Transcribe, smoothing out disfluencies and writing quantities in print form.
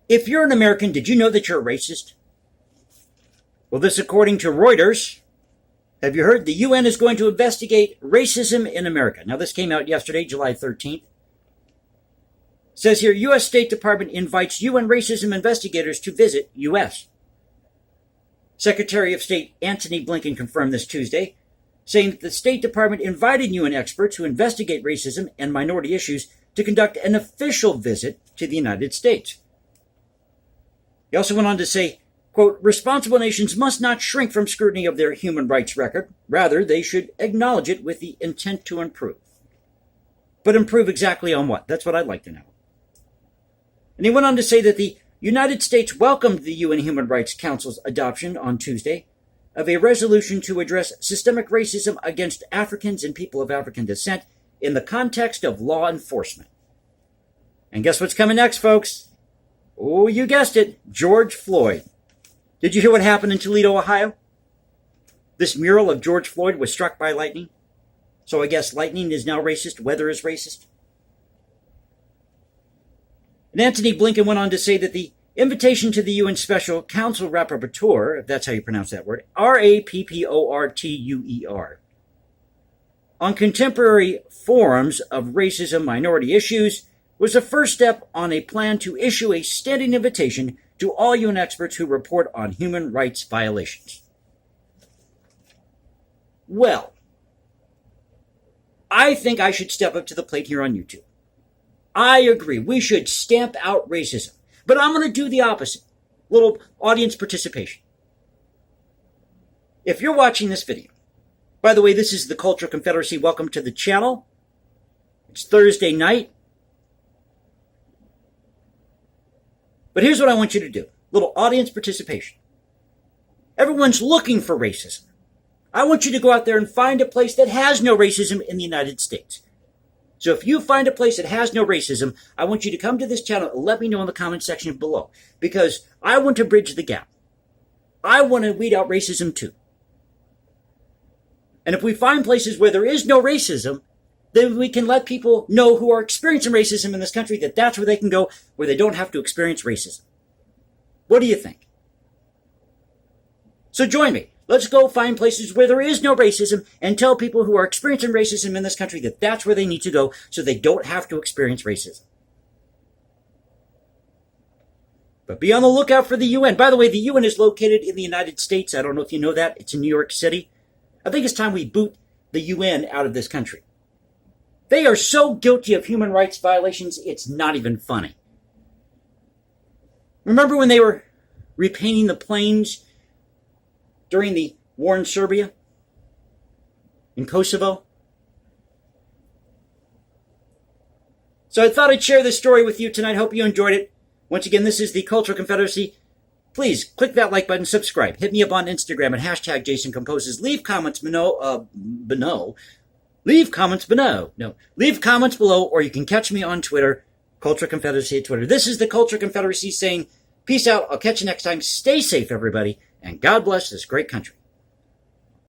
If you're an American, did you know that you're a racist? Well, this according to Reuters. Have you heard? The UN is going to investigate racism in America. Now, this came out yesterday, July 13th. It says here, U.S. State Department invites UN racism investigators to visit U.S. Secretary of State Antony Blinken confirmed this Tuesday, saying that the State Department invited UN experts who investigate racism and minority issues to conduct an official visit to the United States. He also went on to say, quote, responsible nations must not shrink from scrutiny of their human rights record. Rather, they should acknowledge it with the intent to improve. But improve exactly on what? That's what I'd like to know. And he went on to say that the United States welcomed the UN Human Rights Council's adoption on Tuesday of a resolution to address systemic racism against Africans and people of African descent in the context of law enforcement. And guess what's coming next, folks? Oh, you guessed it, George Floyd. Did you hear what happened in Toledo, Ohio? This mural of George Floyd was struck by lightning. So I guess lightning is now racist, weather is racist. And Antony Blinken went on to say that the invitation to the UN Special Counsel Rapporteur, if that's how you pronounce that word, Rapporteur, on contemporary forums of racism minority issues was the first step on a plan to issue a standing invitation to all UN experts who report on human rights violations. Well, I think I should step up to the plate here on YouTube. I agree, we should stamp out racism. But I'm going to do the opposite. Little audience participation. If you're watching this video, by the way, this is the Cultural Confederacy. Welcome to the channel. It's Thursday night. But here's what I want you to do. Little audience participation. Everyone's looking for racism. I want you to go out there and find a place that has no racism in the United States. So if you find a place that has no racism, I want you to come to this channel and let me know in the comment section below. Because I want to bridge the gap. I want to weed out racism too. And if we find places where there is no racism, then we can let people know who are experiencing racism in this country that that's where they can go, where they don't have to experience racism. What do you think? So join me. Let's go find places where there is no racism and tell people who are experiencing racism in this country that that's where they need to go so they don't have to experience racism. But be on the lookout for the UN. By the way, the UN is located in the United States. I don't know if you know that. It's in New York City. I think it's time we boot the UN out of this country. They are so guilty of human rights violations, it's not even funny. Remember when they were repainting the planes during the war in Serbia? In Kosovo? So I thought I'd share this story with you tonight. Hope you enjoyed it. Once again, this is the Cultural Confederacy. Please click that like button, subscribe. Hit me up on Instagram at hashtag Jason Composes. Leave comments below. Leave comments below. No, leave comments below, or you can catch me on Twitter, Cultural Confederacy at Twitter. This is the Cultural Confederacy saying, peace out. I'll catch you next time. Stay safe, everybody, and God bless this great country.